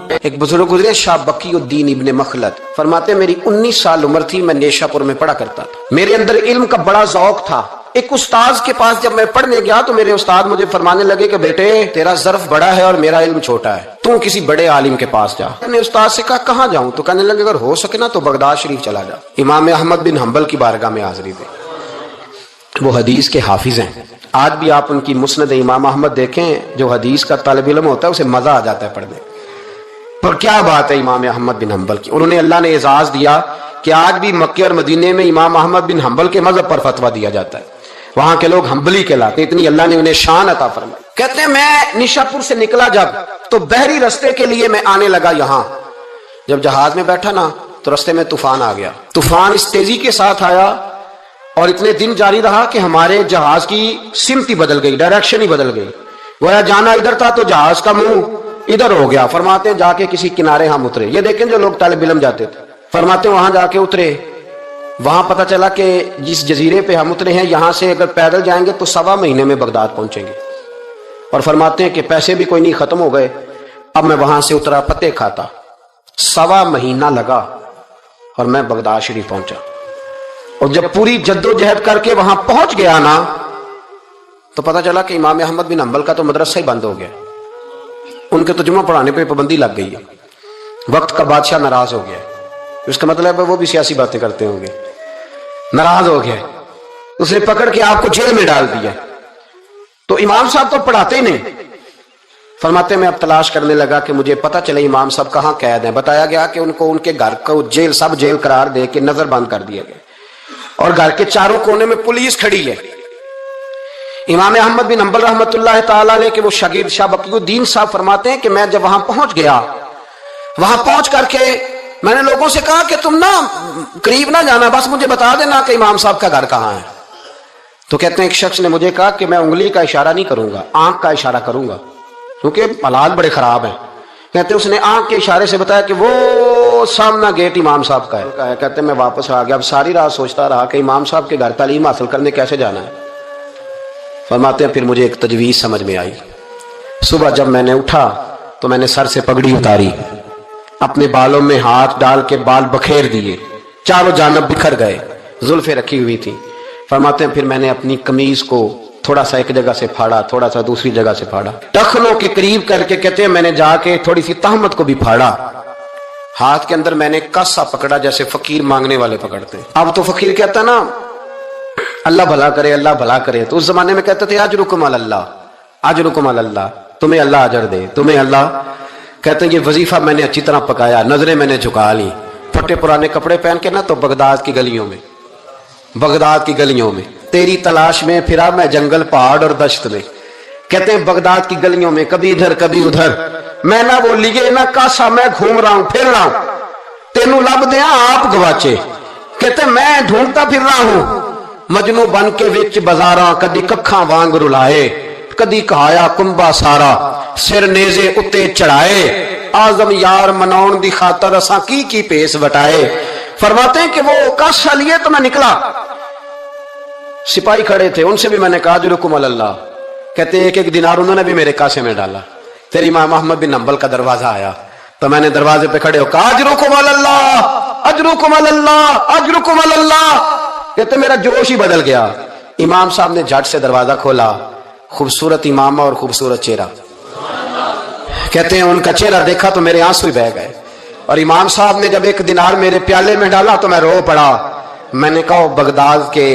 ایک بزرگ گزرے شاہ بقیُالدین ابن مخلد، فرماتے میری 19 سال عمر تھی، میں نیشاپور میں پڑھا کرتا تھا، میرے اندر علم کا بڑا ذوق تھا۔ ایک استاذ کے پاس جب میں پڑھنے گیا تو میرے استاد مجھے فرمانے لگے کہ بیٹے تیرا ظرف بڑا ہے اور میرا علم چھوٹا ہے، تو کسی بڑے عالم کے پاس جا۔ میں نے استاد سے کہا کہاں جاؤں؟ تو کہنے لگے اگر ہو سکے نا تو بغداد شریف چلا جا، امام احمد بن حنبل کی بارگاہ میں حاضری دے، وہ حدیث کے حافظ ہیں۔ آج بھی آپ ان کی مسند امام احمد دیکھیں، جو حدیث کا طالب علم ہوتا ہے اسے مزہ آ جاتا ہے پڑھنے پر۔ کیا بات ہے امام احمد بن حنبل کی، انہوں نے اللہ نے اعزاز دیا کہ آج بھی مکے اور مدینے میں امام احمد بن حنبل کے مذہب پر فتویٰ دیا جاتا ہے، وہاں کے لوگ حنبلی کہلاتے، اتنی اللہ نے انہیں شان عطا فرمائی۔ کہتے ہیں میں نیشاپور سے نکلا جب تو بحری رستے کے لیے میں آنے لگا یہاں، جب جہاز میں بیٹھا نا تو رستے میں طوفان آ گیا، طوفان اس تیزی کے ساتھ آیا اور اتنے دن جاری رہا کہ ہمارے جہاز کی سمت ہی بدل گئی، ڈائریکشن ہی بدل گئی، گویا جانا ادھر تھا تو جہاز کا منہ ادھر ہو گیا۔ فرماتے ہیں جا کے کسی کنارے ہم اترے، یہ دیکھیں جو لوگ طالب علم جاتے تھے، فرماتے ہیں وہاں جا کے اترے، وہاں پتہ چلا کہ جس جزیرے پہ ہم اترے ہیں یہاں سے اگر پیدل جائیں گے تو 1.25 مہینے میں بغداد پہنچیں گے، اور فرماتے ہیں کہ پیسے بھی کوئی نہیں، ختم ہو گئے۔ اب میں وہاں سے اترا پتے کھاتا، 1.25 مہینہ لگا اور میں بغداد شریف پہنچا، اور جب پوری جد و جہد کر کے وہاں پہنچ گیا نا تو پتہ چلا کہ امام احمد بن حنبل کا تو مدرسہ ہی بند ہو گیا، ان کے تو جمعہ پڑھانے پہ پابندی لگ گئی ہے، وقت کا بادشاہ ناراض ہو گیا، اس کا مطلب ہے وہ بھی سیاسی باتیں کرتے ہوں گے، ناراض ہو گیا، اس نے پکڑ کے آپ کو جیل میں ڈال دیا۔ تو امام صاحب تو پڑھاتے ہی نہیں، فرماتے میں اب تلاش کرنے لگا کہ مجھے پتہ چلے امام صاحب کہاں قید ہیں۔ بتایا گیا کہ ان کو ان کے گھر کو جیل، سب جیل قرار دے کے نظر بند کر دیا گیا، اور گھر کے چاروں کونے میں پولیس کھڑی ہے۔ امام احمد بن حنبل رحمۃ اللہ تعالی علیہ کے وہ شاگرد شاہ بقیُالدین صاحب فرماتے ہیں کہ میں جب وہاں پہنچ گیا، وہاں پہنچ کر کے میں نے لوگوں سے کہا کہ تم نا قریب نہ جانا، بس مجھے بتا دینا کہ امام صاحب کا گھر کہاں ہے۔ تو کہتے ہیں ایک شخص نے مجھے کہا کہ میں انگلی کا اشارہ نہیں کروں گا، آنکھ کا اشارہ کروں گا، کیونکہ حالات بڑے خراب ہیں۔ کہتے ہیں اس نے آنکھ کے اشارے سے بتایا کہ وہ سامنا گیٹ امام صاحب کا ہے۔ کہتے ہیں میں واپس آ گیا، اب ساری رات سوچتا رہا کہ امام صاحب کے گھر تعلیم حاصل کرنے کیسے جانا ہے۔ فرماتے ہیں پھر مجھے ایک تجویز سمجھ میں آئی، صبح جب میں نے اٹھا تو میں نے سر سے پگڑی اتاری، اپنے بالوں میں ہاتھ ڈال کے بال بکھیر دیے، چاروں جانب بکھر گئے، زلفیں رکھی ہوئی تھی۔ فرماتے ہیں پھر میں نے اپنی قمیض کو تھوڑا سا ایک جگہ سے پھاڑا، تھوڑا سا دوسری جگہ سے پھاڑا، ٹخنوں کے قریب کر کے کہتے ہیں میں نے جا کے تھوڑی سی تہمت کو بھی پھاڑا، ہاتھ کے اندر میں نے کاسا پکڑا جیسے فقیر مانگنے والے پکڑتے۔ اب تو فقیر کہتا نا اللہ بھلا کرے، اللہ بھلا کرے، تو اس زمانے میں کہتے تھے اجرکم علی اللہ، اجرکم علی اللہ، تمہیں اللہ اجر دے، تمہیں اللہ۔ کہتے ہیں یہ وظیفہ میں نے اچھی طرح پکایا، نظریں میں نے جھکا لی، پھٹے پرانے کپڑے پہن کے نا تو بغداد کی گلیوں میں، بغداد کی گلیوں میں تیری تلاش میں پھرا میں جنگل، پہاڑ اور دشت میں۔ کہتے ہیں بغداد کی گلیوں میں کبھی ادھر کبھی ادھر، میں نہ وہ لیے نہ کاسا، میں گھوم رہا ہوں پھر رہا ہوں، تینوں لب دیا آپ گواچے۔ کہتے ہیں میں ڈھونڈتا پھر رہا ہوں مجنو بن کے وچ بازاراں، کدی ککھاں وانگ رلائے، کدی کہایا کنبا سارا، سر نیزے اتے چڑھائے، آزم یار مناؤن دی خاطر اساں کی پیس وٹائے۔ فرماتے ہیں کہ وہ کاسا لیے تو میں نکلا، سپاہی کھڑے تھے، ان سے بھی میں نے کہا اجرکم علی اللہ۔ کہتے ہیں ایک دینار انہوں نے بھی میرے کاسے میں ڈالا۔ پھر امام احمد بن حنبل کا دروازہ آیا تو میں نے دروازے پہ کھڑے ہو کہا اجرکم علی اللہ، اجرکم علی اللہ، اجرکم علی اللہ۔ کہتے میرا جوش ہی بدل گیا۔ امام صاحب نے جھٹ سے دروازہ کھولا، خوبصورت امامہ اور خوبصورت چہرہ، کہتے ہیں ان کا چہرہ دیکھا تو میرے آنسو ہی بہہ گئے، اور امام صاحب نے جب ایک دینار میرے پیالے میں ڈالا تو میں رو پڑا۔ میں نے کہا بغداد کے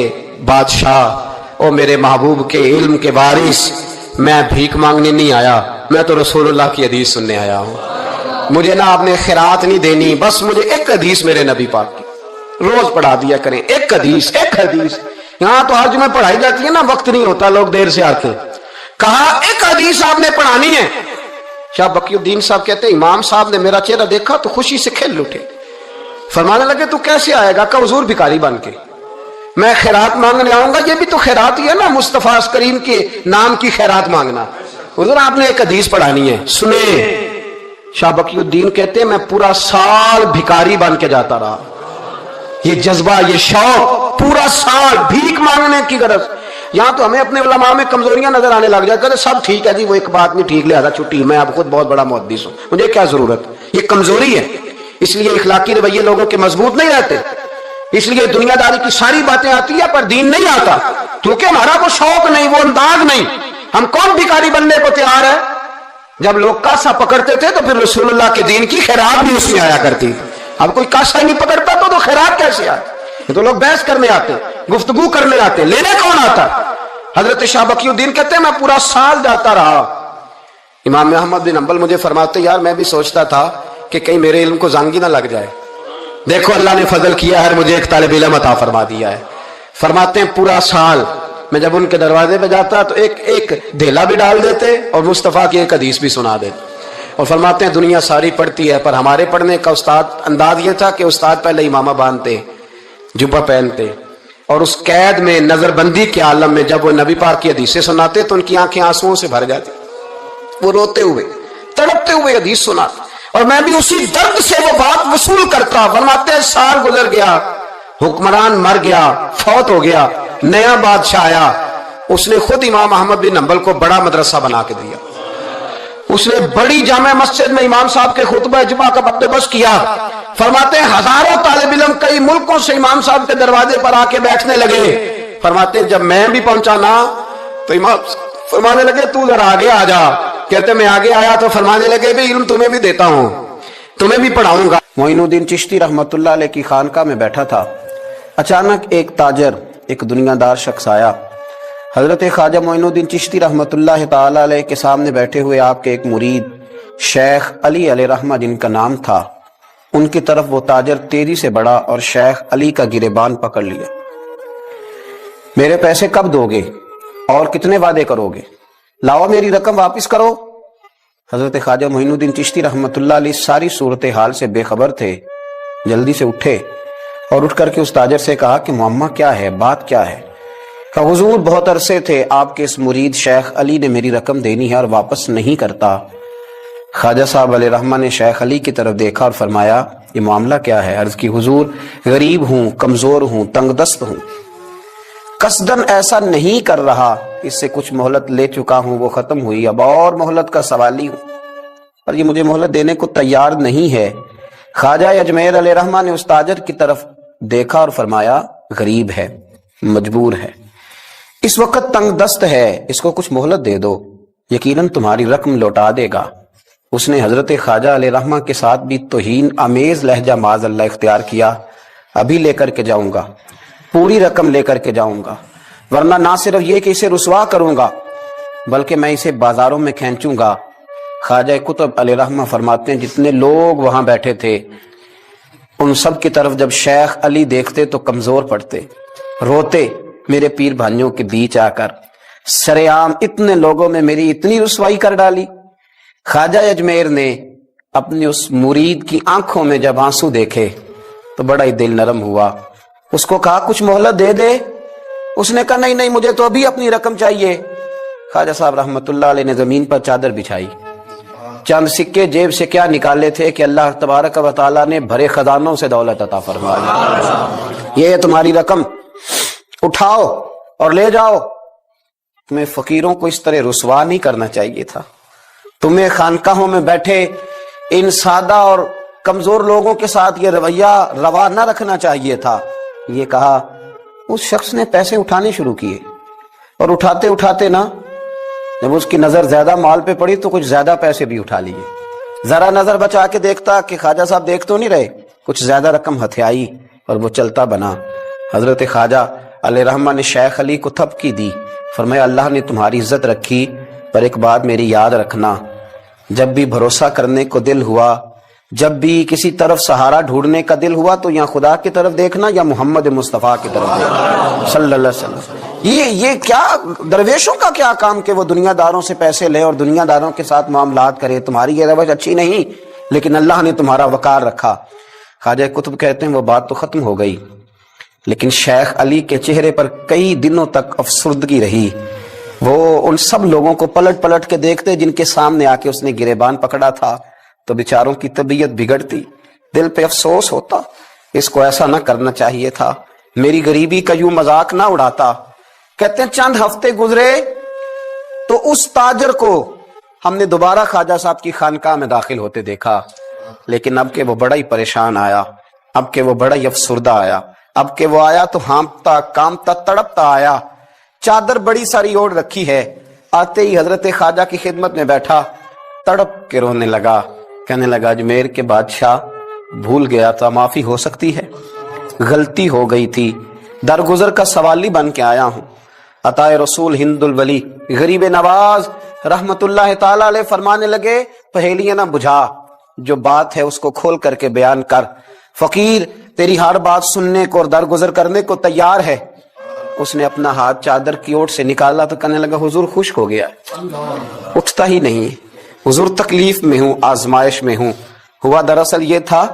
بادشاہ، او میرے محبوب کے علم کے وارث، میں بھیک مانگنے نہیں آیا، میں تو رسول اللہ کی حدیث سننے آیا ہوں، مجھے نہ آپ نے خیرات نہیں دینی، بس مجھے ایک حدیث میرے نبی پاک کی روز پڑھا دیا کریں، ایک حدیث، ایک حدیث۔ یہاں تو ہر جمعہ پڑھائی جاتی ہے نا، وقت نہیں ہوتا، لوگ دیر سے آتے ہیں، کہا ایک حدیث آپ نے پڑھانی ہے۔ شاہ بقیُالدین صاحب کہتے ہیں امام صاحب نے میرا چہرہ دیکھا تو خوشی سے کھل اٹھے، فرمانے لگے تو کیسے آئے گا؟ کہ حضور بھکاری بن کے میں خیرات مانگنے آؤں گا، یہ بھی تو خیرات ہی ہے نا، مصطفیٰ کریم کے نام کی خیرات مانگنا۔ حضور آپ نے ایک حدیث پڑھانی ہے، سنیں۔ شاہ بقیُالدین کہتے ہیں میں پورا سال بھکاری بن کے جاتا رہا، یہ جذبہ، یہ شوق، پورا سال بھیک مانگنے کی غرض۔ یہاں تو ہمیں اپنے علماء میں کمزوریاں نظر آنے لگ جاتی ہیں، سب ٹھیک ہے جی، وہ ایک بات نہیں ٹھیک، لہذا چھٹی، میں اب خود بہت بڑا محدث ہوں، مجھے کیا ضرورت۔ یہ کمزوری ہے، اس لیے اخلاقی رویے لوگوں کے مضبوط نہیں رہتے، اس لیے دنیا داری کی ساری باتیں آتی ہیں پر دین نہیں آتا، کیونکہ ہمارا وہ شوق نہیں، وہ انداز نہیں۔ ہم کون بھکاری بننے کو تیار ہے؟ جب لوگ کاسا پکڑتے تھے تو پھر رسول اللہ کے دین کی خیرات بھی اس میں آیا کرتی تھی۔ اب کوئی کاسا ہی نہیں پکڑتا تو خیرات کیسے آتی؟ یہ تو لوگ بحث کرنے آتے، گفتگو کرنے آتے، لینے کون آتا؟ حضرت شاہ بقی الدین کہتے ہیں میں پورا سال جاتا رہا۔ امام احمد بن حنبل مجھے فرماتے یار میں بھی سوچتا تھا کہ کہیں میرے علم کو زنگ ہی نہ لگ جائے، دیکھو اللہ نے فضل کیا ہے، مجھے ایک طالب علم عطا فرما دیا ہے۔ فرماتے ہیں پورا سال میں جب ان کے دروازے پہ جاتا تو ایک دھیلا بھی ڈال دیتے اور مصطفیٰ کی ایک حدیث بھی سنا دیتے، اور فرماتے ہیں دنیا ساری پڑھتی ہے پر ہمارے پڑھنے کا استاد انداز یہ تھا کہ استاد پہلے امامہ باندھتے، جبہ پہنتے، اور اس قید میں نظر بندی کے عالم میں جب وہ نبی پاک کی حدیثیں سناتے تو ان کی آنکھیں آنسوؤں سے بھر جاتی، وہ روتے ہوئے تڑپتے ہوئے حدیث سناتے، اور میں بھی اسی درد سے وہ بات وصول کرتا۔ فرماتے ہیں سال گزر گیا، حکمران مر گیا، فوت ہو گیا، نیا بادشاہ آیا، اس نے خود امام احمد بن حنبل کو بڑا مدرسہ بنا کے دیا، اس نے بڑی جامع مسجد میں امام صاحب کے خطبہ جمعہ کا بندوبست کیا۔ فرماتے ہیں ہزاروں طالب علم کئی ملکوں سے امام صاحب کے دروازے پر آ کے بیٹھنے لگے۔ فرماتے ہیں جب میں بھی پہنچا نا تو امام فرمانے لگے تو ذرا آگے آ جا۔ کہتے میں آگے آیا تو فرمانے لگے بھی علم تمہیں بھی دیتا ہوں، تمہیں بھی پڑھاؤں گا۔ معین الدین چشتی رحمت اللہ علیہ کی خانقاہ میں بیٹھا تھا، اچانک ایک تاجر، ایک دنیا دار شخص آیا۔ حضرت خواجہ معین الدین چشتی رحمت اللہ تعالی علیہ کے سامنے بیٹھے ہوئے آپ کے ایک مرید شیخ علی علیہ رحمہ جن کا نام تھا، ان کی طرف وہ تاجر تیزی سے بڑھا اور شیخ علی کا گریبان پکڑ لیا۔ میرے پیسے کب دو گے اور کتنے وعدے کرو گے؟ لاؤ میری رقم واپس کرو۔ حضرت خواجہ معین الدین چشتی رحمت اللہ علیہ ساری صورتحال سے بے خبر تھے، جلدی سے اٹھے اور اٹھ کر کے اس تاجر سے کہا کہ معمہ کیا ہے، بات کیا ہے؟ کہ حضور بہت عرصے تھے آپ کے اس مرید شیخ علی نے میری رقم دینی ہے اور واپس نہیں کرتا۔ خواجہ صاحب علیہ رحمہ نے شیخ علی کی طرف دیکھا اور فرمایا یہ معاملہ کیا ہے؟ عرض کی حضور غریب ہوں، کمزور ہوں، تنگ دست ہوں، قصدن ایسا نہیں کر رہا، اس سے کچھ مہلت لے چکا ہوں، وہ ختم ہوئی، اب اور مہلت کا سوالی ہوں، اور یہ مجھے مہلت دینے کو تیار نہیں ہے۔ خواجہ اجمیر علیہ رحمہ نے اس تاجر کی طرف دیکھا اور فرمایا غریب ہے، مجبور ہے، اس وقت تنگ دست ہے، اس کو کچھ مہلت دے دو، یقیناً تمہاری رقم لوٹا دے گا۔ اس نے حضرت خواجہ علیہ رحمہ کے ساتھ بھی توہین آمیز لہجہ معاذ اللہ اختیار کیا، ابھی لے کر کے جاؤں گا، پوری رقم لے کر کے جاؤں گا، ورنہ نہ صرف یہ کہ اسے رسوا کروں گا بلکہ میں اسے بازاروں میں کھینچوں گا۔ خواجہ قطب علیہ رحمہ فرماتے ہیں جتنے لوگ وہاں بیٹھے تھے ان سب کی طرف جب شیخ علی دیکھتے تو کمزور پڑتے، روتے، میرے پیر بھائیوں کے بیچ آ کر سرعام اتنے لوگوں میں میری اتنی رسوائی کر ڈالی۔ خواجہ اجمیر نے اپنی اس مرید کی آنکھوں میں جب آنسو دیکھے تو بڑا ہی دل نرم ہوا، اس کو کہا کچھ مہلت دے دے، اس نے کہا نہیں مجھے تو ابھی اپنی رقم چاہیے۔ خواجہ صاحب رحمت اللہ علیہ نے زمین پر چادر بچھائی، چند سکے جیب سے کیا نکالے تھے کہ اللہ تبارک و تعالیٰ نے بھرے خزانوں سے دولت عطا فرمائی، یہ ہے تمہاری رقم، اٹھاؤ اور لے جاؤ۔ تمہیں فقیروں کو اس طرح رسوا نہیں کرنا چاہیے تھا، تمہیں خانقاہوں میں بیٹھے ان سادہ اور کمزور لوگوں کے ساتھ یہ رویہ روا نہ رکھنا چاہیے تھا۔ یہ کہا اس شخص نے پیسے اٹھانے شروع کیے، اور اٹھاتے اٹھاتے نا جب اس کی نظر زیادہ مال پہ پڑی تو کچھ زیادہ پیسے بھی اٹھا لیے۔ ذرا نظر بچا کے دیکھتا کہ خواجہ صاحب دیکھ تو نہیں رہے، کچھ زیادہ رقم ہتھیائی اور وہ چلتا بنا۔ حضرت خواجہ علیہ رحمہ نے شیخ علی کو تھپکی دی، فرمایا اللہ نے تمہاری عزت رکھی، پر ایک بات میری یاد رکھنا، جب بھی بھروسہ کرنے کو دل ہوا، جب بھی کسی طرف سہارا ڈھونڈنے کا دل ہوا تو یا خدا کی طرف دیکھنا یا محمد مصطفیٰ کی طرف دیکھنا صلی اللہ علیہ وسلم۔ یہ کیا درویشوں کا کیا کام کہ وہ دنیا داروں سے پیسے لے اور دنیا داروں کے ساتھ معاملات کرے، تمہاری یہ روش اچھی نہیں، لیکن اللہ نے تمہارا وقار رکھا۔ خواجہ قطب کہتے ہیں وہ بات تو ختم ہو گئی، لیکن شیخ علی کے چہرے پر کئی دنوں تک افسردگی رہی۔ وہ ان سب لوگوں کو پلٹ پلٹ کے دیکھتے جن کے سامنے آ کے اس نے گریبان پکڑا تھا تو بیچاروں کی طبیعت بگڑتی، دل پہ افسوس ہوتا، اس کو ایسا نہ کرنا چاہیے تھا، میری غریبی کا یوں مذاق نہ اڑاتا۔ کہتے ہیں چند ہفتے گزرے تو اس تاجر کو ہم نے دوبارہ خواجہ صاحب کی خانقاہ میں داخل ہوتے دیکھا۔ لیکن اب کہ وہ بڑا ہی پریشان آیا، اب کہ وہ بڑا ہی افسردہ آیا، اب کہ وہ آیا تو ہانپتا کامتا تڑپتا آیا، چادر بڑی ساری اوڑھ رکھی ہے، آتے ہی حضرت خواجہ کی خدمت میں بیٹھا، تڑپ کے رونے لگا، کہنے لگا اجمیر کے بادشاہ بھول گیا تھا، معافی ہو سکتی ہے، غلطی ہو گئی تھی، درگزر کا سوالی بن کے آیا ہوں۔ عطائے رسول ہند الولی غریب نواز رحمت اللہ تعالی علیہ فرمانے لگے پہیلیاں نہ بجھا، جو بات ہے اس کو کھول کر کے بیان کر، فقیر تیری ہر بات سننے کو اور درگزر کرنے کو تیار ہے۔ اس نے اپنا ہاتھ چادر کی اوٹ سے نکالا تو کہنے لگا حضور خشک ہو گیا، اٹھتا ہی نہیں، حضور تکلیف میں ہوں، آزمائش میں ہوں۔ ہوا دراصل یہ تھا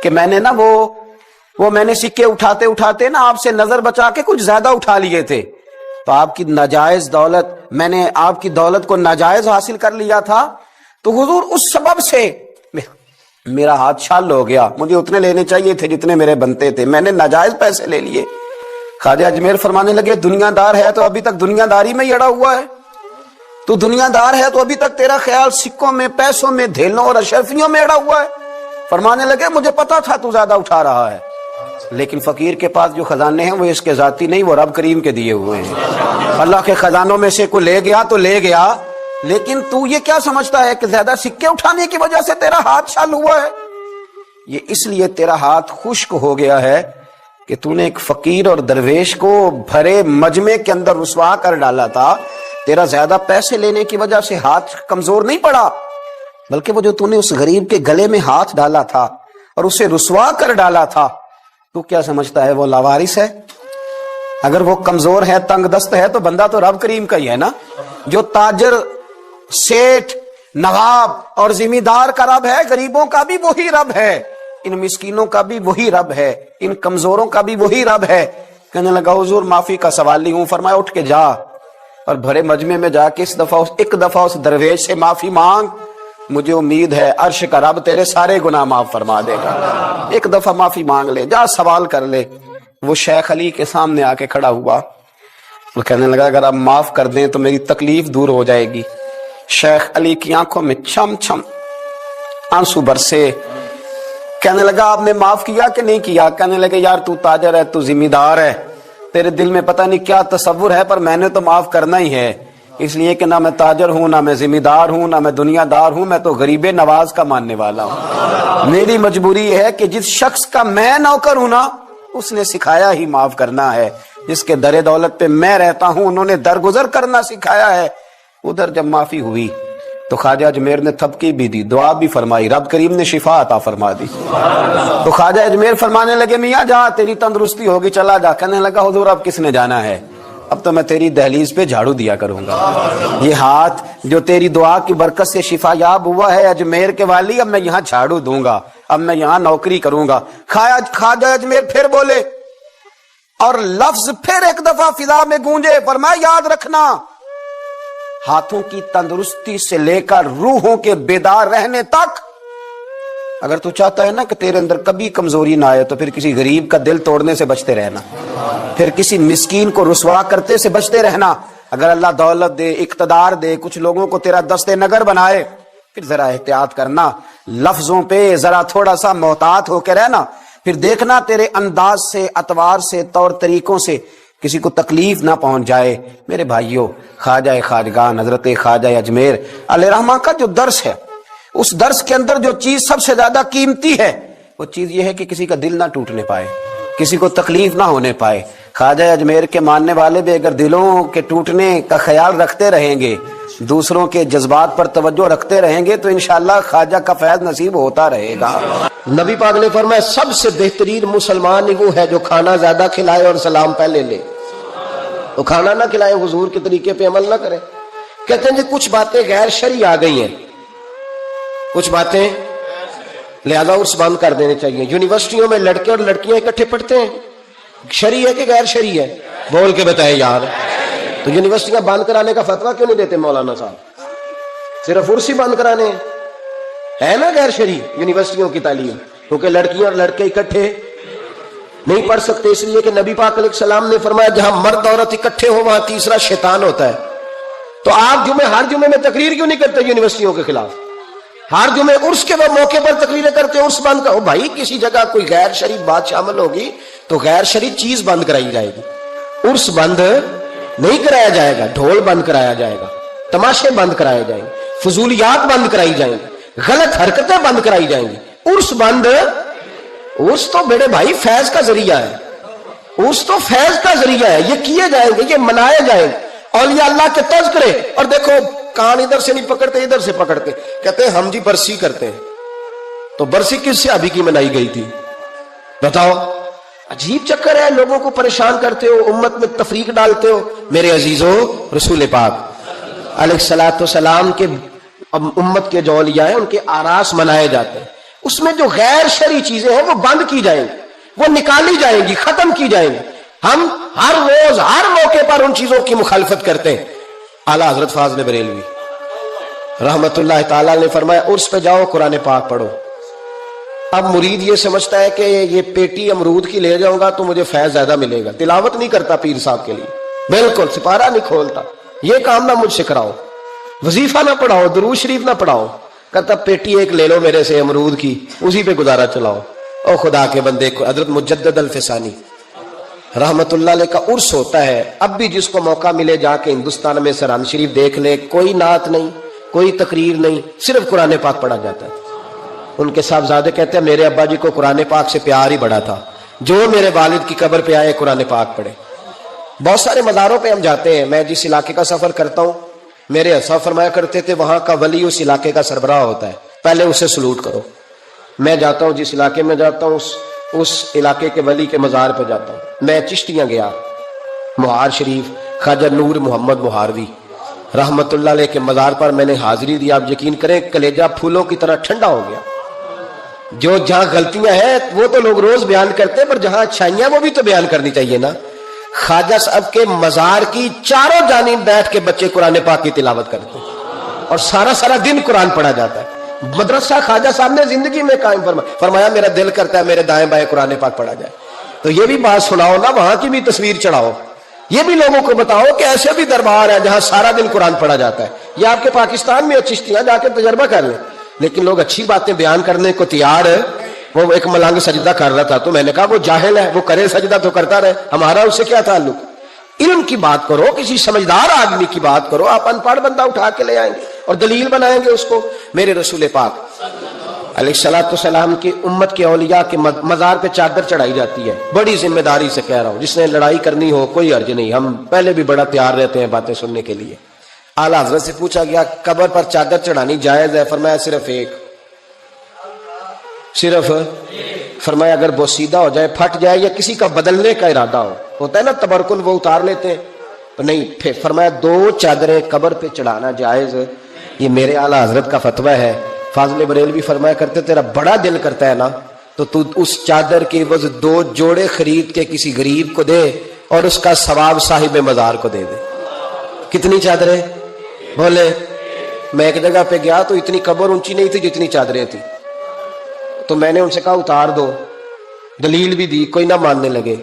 کہ میں نے نا وہ میں نے سکے اٹھاتے اٹھاتے نا آپ سے نظر بچا کے کچھ زیادہ اٹھا لیے تھے، تو آپ کی ناجائز دولت، میں نے آپ کی دولت کو ناجائز حاصل کر لیا تھا، تو حضور اس سبب سے میرا ہاتھ چھال ہو گیا، مجھے اتنے لینے چاہیے تھے جتنے میرے بنتے تھے، میں نے ناجائز پیسے لے لیے۔ خواجہ اجمیر فرمانے لگے دنیا دار ہے تو ابھی تک دنیا داری میں ہی اڑا ہوا ہے، تو دنیا دار ہے تو ابھی تک تیرا خیال سکوں میں، پیسوں میں، دھیلوں اور اشرفیوں میں اڑا ہوا ہے۔ فرمانے لگے مجھے پتا تھا تو زیادہ اٹھا رہا ہے، لیکن فقیر کے پاس جو خزانے ہیں وہ اس کے ذاتی نہیں، وہ رب کریم کے دیے ہوئے ہیں۔ اللہ کے خزانوں میں سے کوئی لے گیا تو لے گیا، لیکن تو یہ کیا سمجھتا ہے کہ زیادہ سکے اٹھانے کی وجہ سے تیرا ہاتھ چھال ہوا ہے؟ یہ اس لیے تیرا ہاتھ خشک ہو گیا ہے کہ تو نے ایک فقیر اور درویش کو بھرے مجمع کے اندر رسوا کر ڈالا تھا۔ تیرا زیادہ پیسے لینے کی وجہ سے ہاتھ کمزور نہیں پڑا، بلکہ وہ جو تو نے اس غریب کے گلے میں ہاتھ ڈالا تھا اور اسے رسوا کر ڈالا تھا، تو کیا سمجھتا ہے وہ لاوارث ہے؟ اگر وہ کمزور ہے، تنگ دست ہے، تو بندہ تو رب کریم کا ہی ہے نا۔ جو تاجر، سیٹھ، نواب اور ذمہ دار کا رب ہے، غریبوں کا بھی وہی رب ہے، ان مسکینوں کا بھی وہی رب ہے، ان کمزوروں کا بھی وہی رب ہے۔ کہنے لگا حضور معافی کا سوال ہی ہوں۔ فرمایا اٹھ کے جا اور بھرے مجمع میں جا کے ایک دفعہ اس درویش سے معافی مانگ، مجھے امید ہے عرش کا رب تیرے سارے گناہ معاف فرما دے گا۔ ایک دفعہ معافی مانگ لے، جا سوال کر لے۔ وہ شیخ علی کے سامنے آ کے کھڑا ہوا، وہ کہنے لگا اگر آپ معاف کر دیں تو میری تکلیف دور ہو جائے گی۔ شیخ علی کی آنکھوں میں چھم چھم آنسو برسے، کہنے لگا آپ نے معاف کیا کہ نہیں کیا؟ کہنے لگے یار تو تاجر ہے، تو ذمہ دار ہے، تیرے دل میں پتہ نہیں کیا تصور ہے، پر میں نے تو معاف کرنا ہی ہے، اس لیے کہ نہ میں تاجر ہوں، نہ میں ذمہ دار ہوں، نہ میں دنیا دار ہوں، میں تو غریب نواز کا ماننے والا ہوں۔ میری مجبوری ہے کہ جس شخص کا میں نوکر ہوں نا، اس نے سکھایا ہی معاف کرنا ہے، جس کے در دولت پہ میں رہتا ہوں انہوں نے درگزر کرنا سکھایا ہے۔ ادھر جب معافی ہوئی تو خواجہ اجمیر نے تھپکی بھی دی، دعا بھی فرمائی، رب کریم نے شفا عطا فرما دی۔ تو خواجہ اجمیر فرمانے لگے میاں جا تیری تندرستی ہوگی، چلا جا۔ کہنے لگا حضور اب کس نے جانا ہے، اب تو میں تیری دہلیز پہ جھاڑو دیا کروں گا۔ یہ ہاتھ جو تیری دعا کی برکت سے شفا یاب ہوا ہے اجمیر کے والی، اب میں یہاں جھاڑو دوں گا، اب میں یہاں نوکری کروں گا۔ خواجہ اجمیر پھر بولے اور لفظ پھر ایک دفعہ فضا میں گونجے، فرمایا یاد رکھنا ہاتھوں کی تندرستی سے لے کر روحوں کے بیدار رہنے تک، اگر تو چاہتا ہے نا کہ تیرے اندر کبھی کمزوری نہ آئے تو پھر کسی غریب کا دل توڑنے سے بچتے رہنا، پھر کسی مسکین کو رسوا کرتے سے بچتے رہنا۔ اگر اللہ دولت دے، اقتدار دے، کچھ لوگوں کو تیرا دست نگر بنائے، پھر ذرا احتیاط کرنا، لفظوں پہ ذرا تھوڑا سا محتاط ہو کے رہنا، پھر دیکھنا تیرے انداز سے، اطوار سے، طور طریقوں سے کسی کو تکلیف نہ پہنچ جائے۔ میرے بھائیوں، خواجہ خواجگان حضرت خواجہ اجمیر علیہ رحمہ کا جو درس ہے، اس درس کے اندر جو چیز سب سے زیادہ قیمتی ہے وہ چیز یہ ہے کہ کسی کا دل نہ ٹوٹنے پائے، کسی کو تکلیف نہ ہونے پائے۔ خواجہ اجمیر کے ماننے والے بھی اگر دلوں کے ٹوٹنے کا خیال رکھتے رہیں گے، دوسروں کے جذبات پر توجہ رکھتے رہیں گے تو انشاءاللہ خواجہ کا فیض نصیب ہوتا رہے گا۔ نبی پاک نے فرمایا سب سے بہترین مسلمان وہ ہے جو کھانا زیادہ کھلائے اور سلام پہلے لے، تو کھانا نہ کھلائے، حضور کے طریقے پہ عمل نہ کرے۔ کہتے ہیں جی کچھ باتیں غیر شرعی آ گئی ہیں، کچھ باتیں لہذا عرس بند کر دینے چاہیے۔ یونیورسٹیوں میں لڑکے اور لڑکیاں اکٹھے پڑھتے ہیں، شرعی ہے کہ غیر شرعی ہے؟ بول کے بتائے یار۔ تو یونیورسٹیاں بند کرانے کا فتویٰ کیوں نہیں دیتے مولانا صاحب؟ صرف عرس ہی بند کرانے ہیں، ہے نا غیر شرعی یونیورسٹیوں کی تعلیم، کیونکہ لڑکیاں اور لڑکے اکٹھے نہیں پڑھ سکتے، اس لیے کہ نبی پاک علیہ السلام نے فرمایا جہاں مرد عورت اکٹھے ہو وہاں تیسرا شیطان ہوتا ہے۔ تو آپ ہر جمعے میں تقریر کیوں نہیں کرتے یونیورسٹیوں کے خلاف؟ ہر جمعے عرس کے وہ موقع پر تقریریں کرتے عرس بند کرو بھائی، کسی جگہ کوئی غیر شرعی بات شامل ہوگی تو غیر شرعی چیز بند کرائی جائے گی، عرس بند نہیں کرایا جائے گا، ڈھول بند کرایا جائے گا، تماشے بند کرائے جائیں گے، فضولیات بند کرائی جائیں گی، غلط حرکتیں بند کرائی جائیں گی، عرس بند۔ عرس تو میرے بھائی فیض کا ذریعہ ہے، عرس تو فیض کا ذریعہ ہے، یہ کیے جائیں گے، یہ منائے جائیں گے، اولیاء اللہ کے تذکرے۔ اور دیکھو کان ادھر سے نہیں پکڑتے، ادھر سے پکڑتے، کہتے ہیں ہم جی برسی کرتے ہیں، تو برسی کس سے ابھی کی منائی گئی تھی بتاؤ؟ عجیب چکر ہے، لوگوں کو پریشان کرتے ہو، امت میں تفریق ڈالتے ہو۔ میرے عزیزو، رسول پاک علیہ الصلوۃ والسلام کے امت کے جو اولیاء ہیں ان کے آراس منائے جاتے ہیں، اس میں جو غیر شرعی چیزیں ہیں وہ بند کی جائیں گی، وہ نکالی جائیں گی، ختم کی جائیں گی۔ ہم ہر روز ہر موقع پر ان چیزوں کی مخالفت کرتے ہیں۔ اعلیٰ حضرت فاضل بریلوی رحمت اللہ تعالیٰ نے فرمایا عرس پہ جاؤ قرآن پاک پڑھو۔ اب مرید یہ سمجھتا ہے کہ یہ پیٹی امرود کی لے جاؤں گا تو مجھے فیض زیادہ ملے گا، تلاوت نہیں کرتا پیر صاحب کے لیے، بالکل سپارہ نہیں کھولتا، یہ کام نہ مجھ سے کراؤ، وظیفہ نہ پڑھاؤ، درود شریف نہ پڑھاؤ، کہتا پیٹی ایک لے لو میرے سے امرود کی، اسی پہ گزارا چلاؤ۔ او خدا کے بندے کو، حضرت مجدد الفسانی رحمت اللہ علیہ کا عرس ہوتا ہے، اب بھی جس کو موقع ملے جا کے ہندوستان میں سرحد شریف دیکھ لے، کوئی نعت نہیں، کوئی تقریر نہیں، صرف قرآن پاک پڑھا جاتا ہے۔ ان کے صاحبزادے کہتے ہیں میرے ابا جی کو قرآن پاک سے پیار ہی بڑا تھا، جو میرے والد کی قبر پہ آئے قرآن پاک پڑھے۔ بہت سارے مزاروں پہ ہم جاتے ہیں، میں جس علاقے کا سفر کرتا ہوں، میرے اساں فرمایا کرتے تھے وہاں کا ولی اس علاقے کا سربراہ ہوتا ہے، پہلے اسے سلوٹ کرو۔ میں جاتا ہوں جس علاقے میں جاتا ہوں اس علاقے کے ولی کے مزار پہ جاتا ہوں۔ میں چشتیاں گیا، مہار شریف خواجہ نور محمد مہاروی رحمت اللہ علیہ کے مزار پر میں نے حاضری دی۔ آپ یقین کریں کلیجہ پھولوں کی طرح ٹھنڈا ہو گیا۔ جو جہاں غلطیاں ہیں وہ تو لوگ روز بیان کرتے ہیں، پر جہاں اچھائیاں وہ بھی تو بیان کرنی چاہیے نا۔ خواجہ صاحب کے مزار کی چاروں جانب بیٹھ کے بچے قرآن پاک کی تلاوت کرتے ہیں اور سارا سارا دن قرآن پڑھا جاتا ہے۔ مدرسہ خواجہ صاحب نے زندگی میں قائم فرمایا میرا دل کرتا ہے میرے دائیں بائیں قرآن پاک پڑھا جائے۔ تو یہ بھی بات سناؤ نا، وہاں کی بھی تصویر چڑھاؤ، یہ بھی لوگوں کو بتاؤ کہ ایسے بھی دربار ہے جہاں سارا دن قرآن پڑھا جاتا ہے۔ یہ آپ کے پاکستان میں چشتیاں جا کے تجربہ کر لیں، لیکن لوگ اچھی باتیں بیان کرنے کو تیار ہے۔ وہ ایک ملنگ سجدہ کر رہا تھا تو میں نے کہا وہ جاہل ہے، وہ کرے سجدہ تو کرتا رہے، ہمارا اس سے کیا تعلق؟ علم کی بات کرو، کسی سمجھدار آدمی کی بات کرو۔ آپ ان پڑھ بندہ اٹھا کے لے آئیں گے اور دلیل بنائیں گے اس کو۔ میرے رسول پاک علیہ الصلوۃ والسلام کی امت کے اولیاء کے مزار پہ چادر چڑھائی جاتی ہے۔ بڑی ذمہ داری سے کہہ رہا ہوں، جس نے لڑائی کرنی ہو کوئی حرج نہیں، ہم پہلے بھی بڑا تیار رہتے ہیں باتیں سننے کے لیے۔ اعلیٰ حضرت سے پوچھا گیا قبر پر چادر چڑھانی جائز ہے؟ فرمایا صرف ایک، صرف فرمایا اگر بوسیدہ ہو جائے، پھٹ جائے یا کسی کا بدلنے کا ارادہ ہو، ہوتا ہے نا تبرکن، وہ اتار لیتے ہیں، نہیں پھر فرمایا 2 چادریں قبر پہ چڑھانا جائز۔ یہ میرے اعلیٰ حضرت کا فتویٰ ہے۔ فاضل بریلوی فرمایا کرتے تیرا بڑا دل کرتا ہے نا تو تو اس چادر کے عوض 2 جوڑے خرید کے کسی غریب کو دے اور اس کا ثواب صاحب مزار کو دے دے۔ کتنی چادریں؟ بولے۔ میں ایک جگہ پہ گیا تو اتنی قبر اونچی نہیں تھی جتنی چادریں تھی، تو میں نے ان سے کہا اتار دو، دلیل بھی دی، کوئی نہ ماننے لگے۔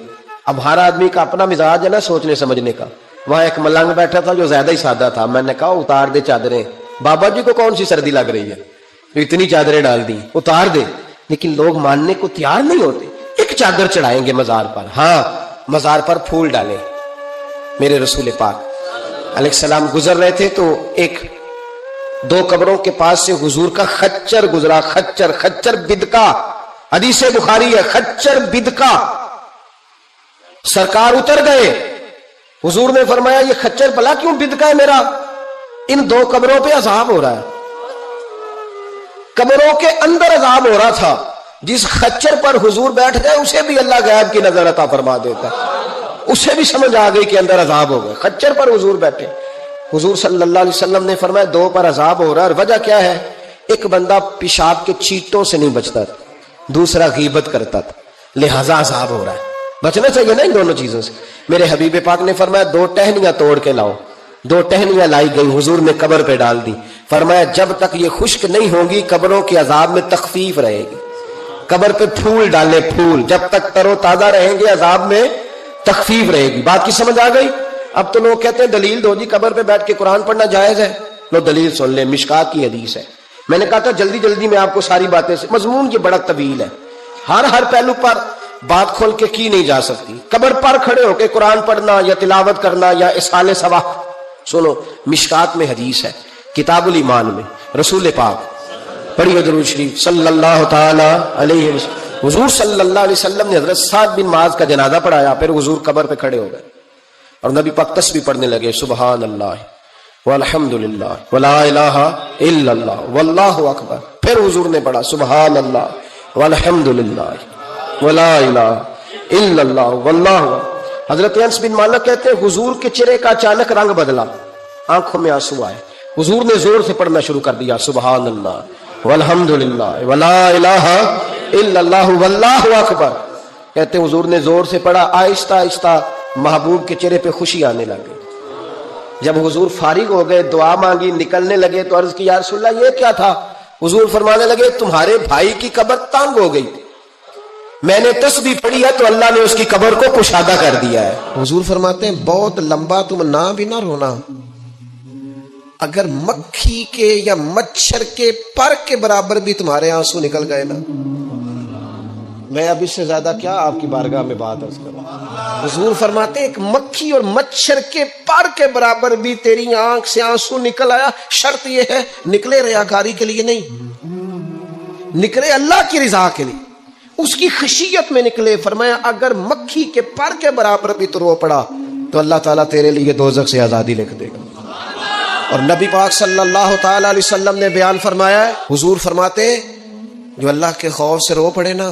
اب ہر آدمی کا اپنا مزاج ہے نا سوچنے سمجھنے کا۔ وہاں ایک ملنگ بیٹھا تھا جو زیادہ ہی سادہ تھا، میں نے کہا اتار دے چادریں، بابا جی کو کون سی سردی لگ رہی ہے، اتنی چادریں ڈال دی، اتار دے۔ لیکن لوگ ماننے کو تیار نہیں ہوتے۔ ایک چادر چڑھائیں گے مزار پر، ہاں مزار پر پھول ڈالیں۔ میرے رسول پاک علیہ السلام گزر رہے تھے تو 2 قبروں کے پاس سے حضور کا خچر گزرا، خچر بدکا، حدیث بخاری ہے، خچر بدکا۔ سرکار اتر گئے، حضور نے فرمایا یہ خچر بلا کیوں بدکا ہے میرا؟ ان 2 قبروں پہ عذاب ہو رہا ہے، قبروں کے اندر عذاب ہو رہا تھا۔ جس خچر پر حضور بیٹھ گئے اسے بھی اللہ غیب کی نظر عطا فرما دیتا ہے، اسے بھی سمجھ آ گئی کہ اندر عذاب ہو گئے، خچر پر حضور بیٹھے۔ حضور صلی اللہ علیہ وسلم نے فرمایا 2 پر عذاب ہو رہا ہے، اور وجہ کیا ہے؟ ایک بندہ پیشاب کے چیٹوں سے نہیں بچتا تھا، دوسرا غیبت کرتا تھا، لہذا عذاب ہو رہا ہے۔ بچنا چاہیے نا ان دونوں چیزوں سے۔ میرے حبیب پاک نے فرمایا 2 ٹہنیاں توڑ کے لاؤ۔ 2 ٹہنیاں لائی گئی، حضور نے قبر پہ ڈال دی۔ فرمایا جب تک یہ خشک نہیں ہوگی قبروں کے عذاب میں تخفیف رہے گی۔ قبر پہ پھول ڈالے، پھول جب تک تر و تازہ رہیں گے عذاب میں تخفیف رہے گی۔ بات کی سمجھ آ گئی؟ اب تو لوگ کہتے ہیں دلیل دو جی، قبر پہ بیٹھ کے قرآن پڑھنا جائز ہے۔ لو دلیل سن لے، مشکات کی حدیث ہے، میں نے کہا تھا جلدی جلدی میں آپ کو ساری باتیں سے، مضمون یہ بڑا طویل ہے، ہر پہلو پر بات کھول کے کی نہیں جا سکتی۔ قبر پر کھڑے ہو کے قرآن پڑھنا یا تلاوت کرنا یا اصحال ثواب، سنو مشکات میں حدیث ہے، کتاب الایمان میں رسول پاک، پڑھیے درود شریف صلی اللہ تعالی علیہ وسلم، حضور صلی اللہ علیہ وسلم نے حضرت سعد بن معاذ کا جنازہ پڑھایا، پھر حضور قبر پہ کھڑے ہو گئے اور نبی پاک تسبیح پڑھنے لگے، سبحان اللہ والحمد للہ ولا الہ الا اللہ واللہ اکبر، پھر حضور نے پڑھا سبحان اللہ والحمد للہ ولا الہ الا اللہ واللہ اکبر۔ حضرت انس بن مالک کہتے ہیں حضور کے چہرے کا اچانک رنگ بدلا، آنکھوں میں آنسو آئے، حضور نے زور سے پڑھنا شروع کر دیا سبحان اللہ والحمد للہ ولا الہ الا اللہ واللہ اکبر۔ کہتے ہیں حضور نے زور سے پڑھا، آہستہ آہستہ محبوب کے چہرے پہ خوشی آنے لگی۔ جب حضور فارغ ہو گئے، دعا مانگی، نکلنے لگے تو عرض کی یا رسول اللہ یہ کیا تھا؟ حضور فرمانے لگے تمہارے بھائی کی قبر تنگ ہو گئی، میں نے تسبیح پڑھی ہے تو اللہ نے اس کی قبر کو کشادہ کر دیا ہے۔ حضور فرماتے ہیں بہت لمبا تم نہ بھی نہ رونا، اگر مکھی کے یا مچھر کے پر کے برابر بھی تمہارے آنسو نکل گئے نا، میں اب اس سے زیادہ کیا آپ کی بارگاہ میں بات عرض کروں۔ حضور فرماتے ہیں ایک مکھی اور مچھر کے پر کے برابر بھی تیری آنکھ سے آنسو نکل آیا، شرط یہ ہے نکلے ریاکاری کے لیے نہیں، نکلے اللہ کی رضا کے لیے، اس کی خشیت میں نکلے۔ فرمایا اگر مکھی کے پر کے برابر بھی تو رو پڑا تو اللہ تعالیٰ تیرے لیے دوزخ سے آزادی لکھ دے گا۔ اور نبی پاک صلی اللہ تعالی علیہ وسلم نے بیان فرمایا ہے، حضور فرماتے جو اللہ کے خوف سے رو پڑے نا،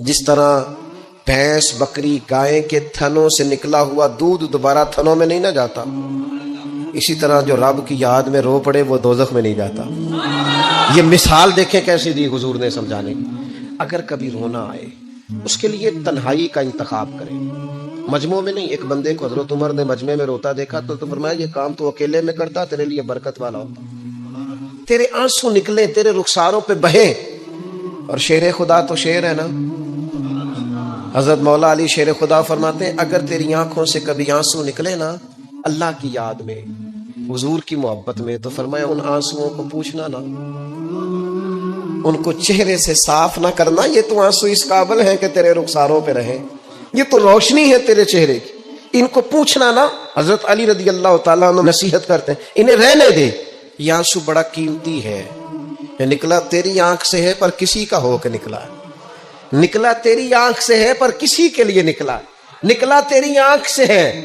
جس طرح بھینس بکری گائے کے تھنوں سے نکلا ہوا دودھ دوبارہ تھنوں میں نہیں نہ جاتا، اسی طرح جو رب کی یاد میں رو پڑے وہ دوزخ میں نہیں جاتا۔ یہ مثال دیکھیں کیسی دی حضور نے سمجھانے کی۔ اگر کبھی رونا آئے اس کے لیے تنہائی کا انتخاب کریں، مجموع میں نہیں۔ ایک بندے کو حضرت عمر نے مجمع میں روتا دیکھا تو فرمایا یہ کام تو اکیلے میں کرتا، تیرے لیے برکت والا ہوتا، تیرے آنسو نکلے، تیرے رخساروں پہ بہیں۔ اور شیر خدا تو شیر ہے نا، حضرت مولا علی شیر خدا فرماتے ہیں اگر تیری آنکھوں سے کبھی آنسو نکلے نا اللہ کی یاد میں، حضور کی محبت میں، تو فرمایا ان آنسوؤں کو پوچھنا نا، ان کو چہرے سے صاف نہ کرنا، یہ تو آنسو اس قابل ہیں کہ تیرے رخساروں پہ رہیں، یہ تو روشنی ہے تیرے چہرے کی، ان کو پوچھنا نا۔ حضرت علی رضی اللہ تعالیٰ عنہ نصیحت کرتے ہیں انہیں رہنے دے، یہ آنسو بڑا قیمتی ہے، یہ نکلا تیری آنکھ سے ہے پر کسی کا ہو کے نکلا ہے، نکلا تیری آنکھ سے ہے پر کسی کے لیے نکلا، نکلا تیری آنکھ سے ہے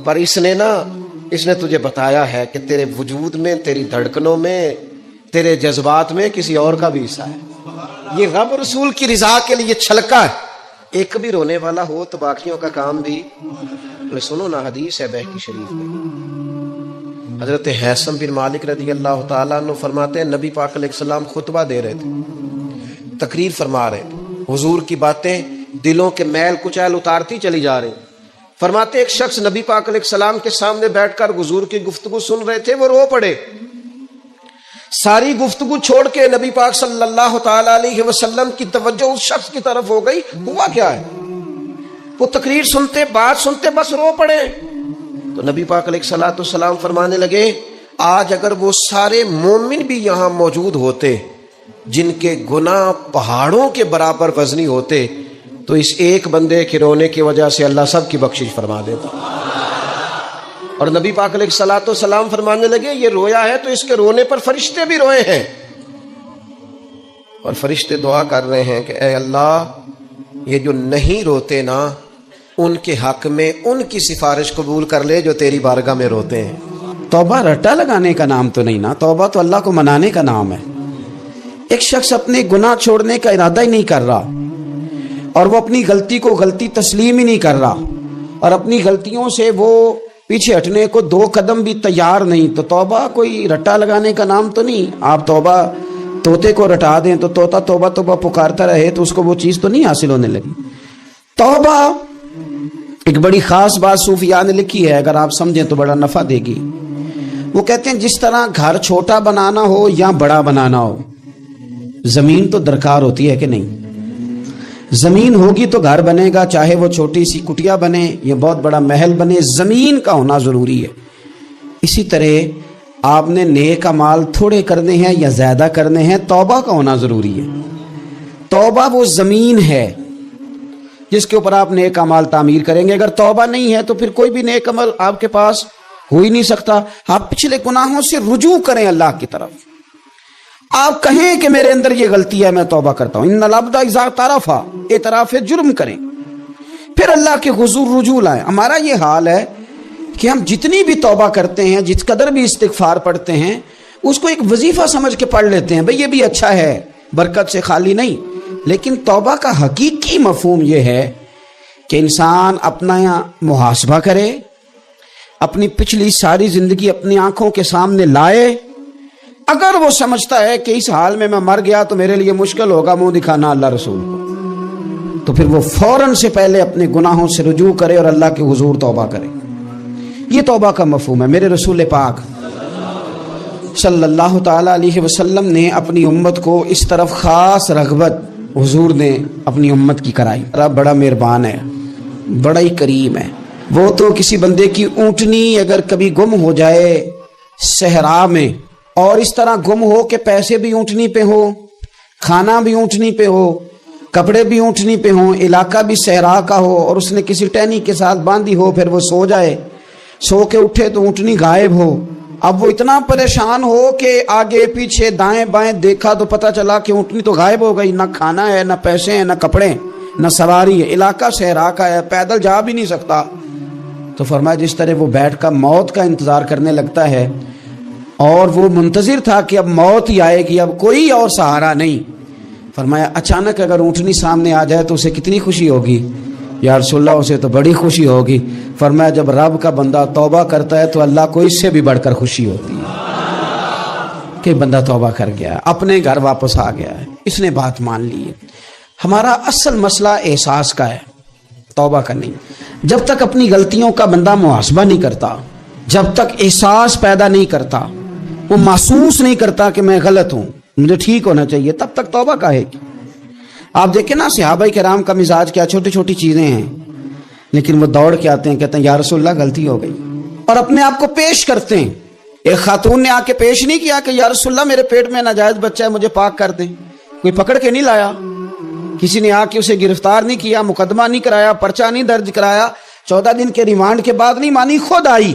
پر اس نے تجھے بتایا ہے کہ تیرے وجود میں، تیری دھڑکنوں میں، تیرے جذبات میں کسی اور کا بھی حصہ ہے۔ یہ رب رسول کی رضا کے لیے چھلکا ہے۔ ایک بھی رونے والا ہو تو باقیوں کا کام بھی سنو نا، حدیث ہے بہقی شریف میں، حضرت حیثم بن مالک رضی اللہ تعالیٰ عنہ فرماتے ہیں نبی پاک علیہ السلام خطبہ دے رہے تھے، تقریر فرما رہے تھے، حضور کی باتیں دلوں کے میل کچیل اتارتی چلی جا رہی۔ فرماتے ایک شخص نبی پاک علیہ السلام کے سامنے بیٹھ کر حضور کی گفتگو سن رہے تھے، وہ رو پڑے، ساری گفتگو چھوڑ کے نبی پاک صلی اللہ تعالی علیہ وسلم کی توجہ اس شخص کی طرف ہو گئی۔ ہوا کیا ہے؟ وہ تقریر سنتے، بات سنتے بس رو پڑے۔ تو نبی پاک علیہ الصلوۃ والسلام فرمانے لگے آج اگر وہ سارے مومن بھی یہاں موجود ہوتے جن کے گناہ پہاڑوں کے برابر وزنی ہوتے تو اس ایک بندے کے رونے کی وجہ سے اللہ سب کی بخشش فرما دیتا۔ اور نبی پاک علیہ الصلوۃ والسلام فرمانے لگے یہ رویا ہے تو اس کے رونے پر فرشتے بھی روئے ہیں، اور فرشتے دعا کر رہے ہیں کہ اے اللہ یہ جو نہیں روتے نا ان کے حق میں ان کی سفارش قبول کر لے جو تیری بارگاہ میں روتے ہیں۔ توبہ رٹا لگانے کا نام تو نہیں نا، توبہ تو اللہ کو منانے کا نام ہے۔ ایک شخص اپنے گناہ چھوڑنے کا ارادہ ہی نہیں کر رہا اور وہ اپنی غلطی کو غلطی تسلیم ہی نہیں کر رہا اور اپنی غلطیوں سے وہ پیچھے ہٹنے کو دو قدم بھی تیار نہیں، تو توبہ کوئی رٹا لگانے کا نام تو نہیں۔ آپ توبہ طوطے کو رٹا دیں تو طوطا توبہ توبہ پکارتا رہے تو اس کو وہ چیز تو نہیں حاصل ہونے لگی۔ توبہ ایک بڑی خاص بات صوفیاء نے لکھی ہے، اگر آپ سمجھیں تو بڑا نفع دے گی۔ وہ کہتے ہیں جس طرح گھر چھوٹا بنانا ہو یا بڑا بنانا ہو، زمین تو درکار ہوتی ہے کہ نہیں؟ زمین ہوگی تو گھر بنے گا، چاہے وہ چھوٹی سی کٹیا بنے یا بہت بڑا محل بنے، زمین کا ہونا ضروری ہے۔ اسی طرح آپ نے نیک اعمال تھوڑے کرنے ہیں یا زیادہ کرنے ہیں، توبہ کا ہونا ضروری ہے۔ توبہ وہ زمین ہے جس کے اوپر آپ نیک اعمال تعمیر کریں گے۔ اگر توبہ نہیں ہے تو پھر کوئی بھی نیک عمل آپ کے پاس ہو ہی نہیں سکتا۔ آپ پچھلے گناہوں سے رجوع کریں اللہ کی طرف، آپ کہیں کہ میرے اندر یہ غلطی ہے، میں توبہ کرتا ہوں۔ ان العبد اذا اعترف، اعتراف جرم کریں، پھر اللہ کے حضور رجوع لائیں۔ ہمارا یہ حال ہے کہ ہم جتنی بھی توبہ کرتے ہیں، جس قدر بھی استغفار پڑھتے ہیں، اس کو ایک وظیفہ سمجھ کے پڑھ لیتے ہیں، بھئی یہ بھی اچھا ہے، برکت سے خالی نہیں۔ لیکن توبہ کا حقیقی مفہوم یہ ہے کہ انسان اپنا محاسبہ کرے، اپنی پچھلی ساری زندگی اپنی آنکھوں کے سامنے لائے۔ اگر وہ سمجھتا ہے کہ اس حال میں مر گیا تو میرے لیے مشکل ہوگا منہ دکھانا اللہ رسول کو، تو پھر وہ فوراً سے پہلے اپنے گناہوں سے رجوع کرے اور اللہ کے حضور توبہ کرے۔ یہ توبہ کا مفہوم ہے۔ میرے رسول پاک صلی اللہ تعالیٰ علیہ وسلم نے اپنی امت کو اس طرف خاص رغبت حضور نے اپنی امت کی کرائی۔ رب بڑا مہربان ہے، بڑا ہی کریم ہے۔ وہ تو کسی بندے کی اونٹنی اگر کبھی گم ہو جائے صحرا میں، اور اس طرح گم ہو کہ پیسے بھی اونٹنی پہ ہو، کھانا بھی اونٹنی پہ ہو، کپڑے بھی اونٹنی پہ ہوں، علاقہ بھی صحرا کا ہو، اور اس نے کسی ٹہنی کے ساتھ باندھی ہو، پھر وہ سو جائے، سو کے اٹھے تو اونٹنی غائب ہو۔ اب وہ اتنا پریشان ہو کہ آگے پیچھے دائیں بائیں دیکھا تو پتہ چلا کہ اونٹنی تو غائب ہو گئی، نہ کھانا ہے، نہ پیسے ہیں، نہ کپڑے، نہ سواری ہے، علاقہ صحرا کا ہے، پیدل جا بھی نہیں سکتا۔ تو فرمایا جس طرح وہ بیٹھ کر موت کا انتظار کرنے لگتا ہے، اور وہ منتظر تھا کہ اب موت ہی آئے گی، اب کوئی اور سہارا نہیں۔ فرمایا اچانک اگر اونٹنی سامنے آ جائے تو اسے کتنی خوشی ہوگی؟ یا رسول اللہ اسے تو بڑی خوشی ہوگی۔ فرمایا جب رب کا بندہ توبہ کرتا ہے تو اللہ کو اس سے بھی بڑھ کر خوشی ہوتی ہے کہ بندہ توبہ کر گیا، اپنے گھر واپس آ گیا ہے، اس نے بات مان لی ہے۔ ہمارا اصل مسئلہ احساس کا ہے، توبہ کا نہیں۔ جب تک اپنی غلطیوں کا بندہ محاسبہ نہیں کرتا، جب تک احساس پیدا نہیں کرتا، وہ محسوس نہیں کرتا کہ میں غلط ہوں، مجھے ٹھیک ہونا چاہیے، تب تک توبہ کا ہے۔ آپ دیکھیں نا صحابہ کرام کا مزاج کیا، چھوٹی چھوٹی چیزیں ہیں لیکن وہ دوڑ کے آتے ہیں، کہتے ہیں یا رسول اللہ غلطی ہو گئی، اور اپنے آپ کو پیش کرتے ہیں۔ ایک خاتون نے آ کے پیش نہیں کیا کہ یا رسول اللہ میرے پیٹ میں ناجائز بچہ ہے، مجھے پاک کر دیں، کوئی پکڑ کے نہیں لایا، کسی نے آ کے اسے گرفتار نہیں کیا، مقدمہ نہیں کرایا، پرچہ نہیں درج کرایا، 14 دن کے ریمانڈ کے بعد نہیں مانی، خود آئی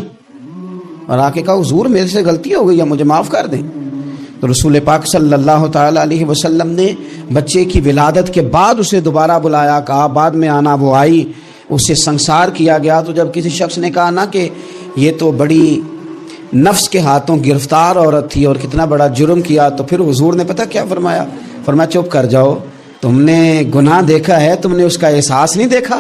اور آ کے کہا حضور میرے سے غلطی ہو گئی ہے، مجھے معاف کر دیں۔ تو رسول پاک صلی اللہ تعالیٰ علیہ وسلم نے بچے کی ولادت کے بعد اسے دوبارہ بلایا، کہا بعد میں آنا، وہ آئی، اسے سنسار کیا گیا۔ تو جب کسی شخص نے کہا نا کہ یہ تو بڑی نفس کے ہاتھوں گرفتار عورت تھی اور کتنا بڑا جرم کیا، تو پھر حضور نے پتہ کیا فرمایا؟ فرمایا چپ کر جاؤ، تم نے گناہ دیکھا ہے، تم نے اس کا احساس نہیں دیکھا۔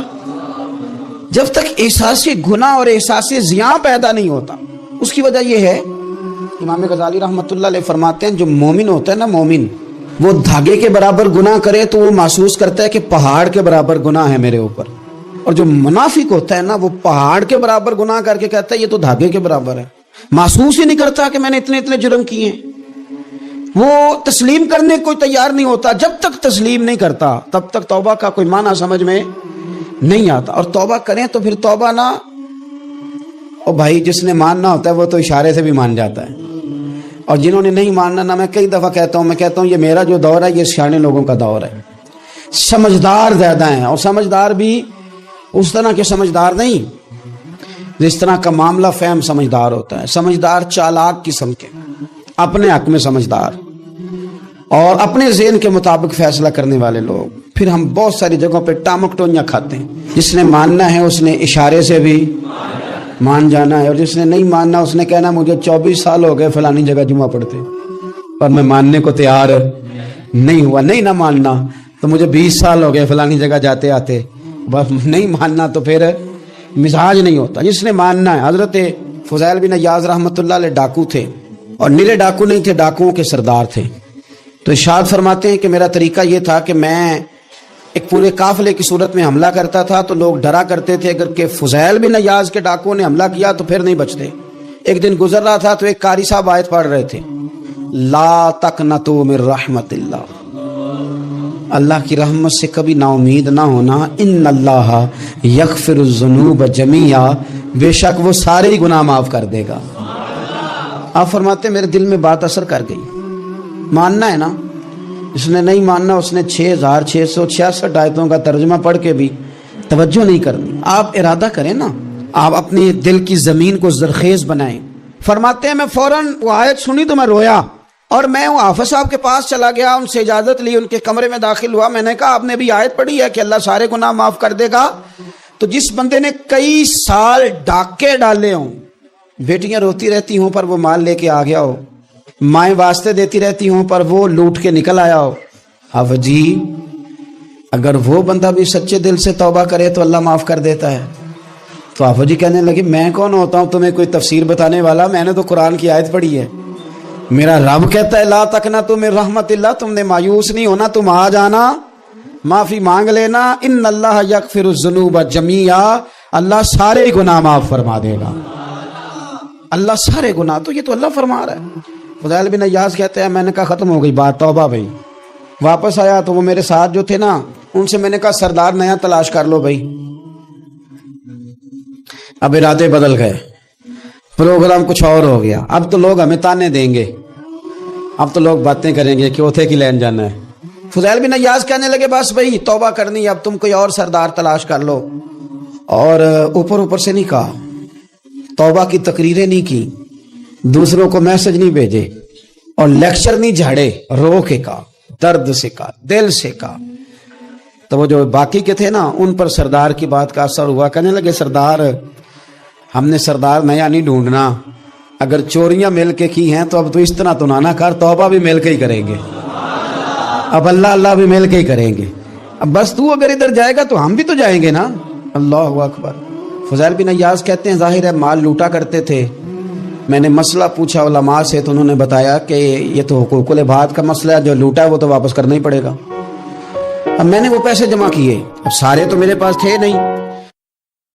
جب تک احساس گناہ اور احساس زیاں پیدا نہیں ہوتا، اس کی وجہ یہ ہے، امام غزالی رحمۃ اللہ علیہ فرماتے ہیں جو مومن ہوتا ہے نا، مومن وہ دھاگے کے برابر گناہ کرے تو وہ محسوس کرتا ہے کہ پہاڑ کے برابر گناہ ہے میرے اوپر، اور جو منافق ہوتا ہے نا وہ پہاڑ کے برابر گناہ کر کے کہتا ہے یہ تو دھاگے کے برابر ہے، محسوس ہی نہیں کرتا کہ میں نے اتنے جرم کیے ہیں۔ وہ تسلیم کرنے کو تیار نہیں ہوتا، جب تک تسلیم نہیں کرتا تب تک توبہ کا کوئی معنی سمجھ میں نہیں آتا۔ اور توبہ کریں تو پھر توبہ نہ، اور بھائی جس نے ماننا ہوتا ہے وہ تو اشارے سے بھی مان جاتا ہے، اور جنہوں نے نہیں ماننا نا، میں کئی دفعہ کہتا ہوں یہ میرا جو دور ہے یہ سیانے لوگوں کا دور ہے، سمجھدار زیادہ ہیں، اور سمجھدار بھی اس طرح کے سمجھدار نہیں جس طرح کا معاملہ فہم سمجھدار ہوتا ہے۔ سمجھدار چالاک قسم کے، اپنے حق میں سمجھدار اور اپنے ذہن کے مطابق فیصلہ کرنے والے لوگ۔ پھر ہم بہت ساری جگہوں پہ ٹامک ٹونیاں کھاتے ہیں، جس نے ماننا ہے اس نے اشارے سے بھی مان جانا ہے، اور جس نے نہیں ماننا اس نے کہنا مجھے 24 سال ہو گئے فلانی جگہ جمعہ پڑھتے اور میں ماننے کو تیار نہیں ہوا۔ نہیں نہ ماننا تو مجھے 20 سال ہو گئے فلانی جگہ جاتے آتے، بس نہیں ماننا تو پھر مزاج نہیں ہوتا۔ جس نے ماننا ہے، حضرت فضیل بن عیاض رحمۃ اللہ علیہ ڈاکو تھے، اور نیلے ڈاکو نہیں تھے، ڈاکوؤں کے سردار تھے۔ تو ارشاد فرماتے ہیں کہ میرا طریقہ یہ تھا کہ میں ایک پورے قافلے کی صورت میں حملہ کرتا تھا تو لوگ ڈرا کرتے تھے، اگر کہ فضیل بن عیاض کے ڈاکوؤں نے حملہ کیا تو پھر نہیں بچتے۔ ایک دن گزر رہا تھا تو ایک قاری صاحب آیت پڑھ رہے تھے، لا تقنطوا من رحمت اللہ، اللہ کی رحمت سے کبھی نا امید نہ ہونا، ان اللہ یغفر الذنوب جمیعا، بے شک وہ سارے ہی گناہ معاف کر دے گا۔ آپ فرماتے میرے دل میں بات اثر کر گئی, ماننا ہے نا. اس نے نہیں ماننا, اس نے 6666 آیتوں کا ترجمہ پڑھ کے بھی توجہ نہیں کرنی. آپ ارادہ کریں نا, آپ اپنی دل کی زمین کو زرخیز بنائیں. فرماتے ہیں میں فوراً وہ آیت سنی تو میں رویا, اور میں وہ حافظ صاحب کے پاس چلا گیا, ان سے اجازت لی, ان کے کمرے میں داخل ہوا. میں نے کہا آپ نے بھی آیت پڑھی ہے کہ اللہ سارے گناہ معاف کر دے گا؟ تو جس بندے نے کئی سال ڈاکے ڈالے ہوں, بیٹیاں روتی رہتی ہوں پر وہ مال لے کے آ گیا ہو, مائیں واسطے دیتی رہتی ہوں پر وہ لوٹ کے نکل آیا ہو, اب جی اگر وہ بندہ بھی سچے دل سے توبہ کرے تو اللہ معاف کر دیتا ہے. تو آفو جی کہنے لگے میں کون ہوتا ہوں تمہیں کوئی تفسیر بتانے والا, میں نے تو قرآن کی آیت پڑھی ہے. میرا رب کہتا ہے لا تقنطوا من رحمت اللہ, تم نے مایوس نہیں ہونا, تم آ جانا, معافی مانگ لینا. ان اللہ یغفر الذنوب جمیعا, اللہ سارے گناہ معاف فرما دے گا. اللہ سارے گناہ, تو یہ تو اللہ فرما رہا ہے. فضیل بن عیاض کہتے ہیں میں نے کہا ختم ہو گئی بات, توبہ بھائی. واپس آیا تو وہ میرے ساتھ جو تھے نا, ان سے میں نے کہا سردار نیا تلاش کر لو بھائی. اب ارادے بدل گئے, پروگرام کچھ اور ہو گیا. اب تو لوگ ہمیں تانے دیں گے, اب تو لوگ باتیں کریں گے کہ اوتھے کی لین جانا ہے. فضیل بن عیاض کہنے لگے بس بھائی توبہ کرنی, اب تم کوئی اور سردار تلاش کر لو. اور اوپر سے نہیں کہا, توبہ کی تقریریں نہیں کی, دوسروں کو میسج نہیں بھیجے, اور لیکچر نہیں جھاڑے, رو کے کہا, درد سے کہا, دل سے کہا. تو وہ جو باقی کے تھے نا, ان پر سردار کی بات کا اثر ہوا. کہنے لگے سردار ہم نے سردار نیا نہیں ڈھونڈنا, اگر چوریاں مل کے کی ہیں تو اب تو اس طرح تو نہ کر, توبہ بھی مل کے ہی کریں گے, اب اللہ بھی مل کے ہی کریں گے. اب بس تو اگر ادھر جائے گا تو ہم بھی تو جائیں گے نا. اللہ اکبر. فضیل بن عیاض کہتے ہیں ظاہر ہے مال لوٹا کرتے تھے. میں نے مسئلہ پوچھا علماء سے تو انہوں نے بتایا کہ یہ تو حقوق العباد کا مسئلہ ہے, جو لوٹا ہے وہ تو واپس کرنا ہی پڑے گا. اب میں نے وہ پیسے جمع کیے, اب سارے تو میرے پاس تھے نہیں,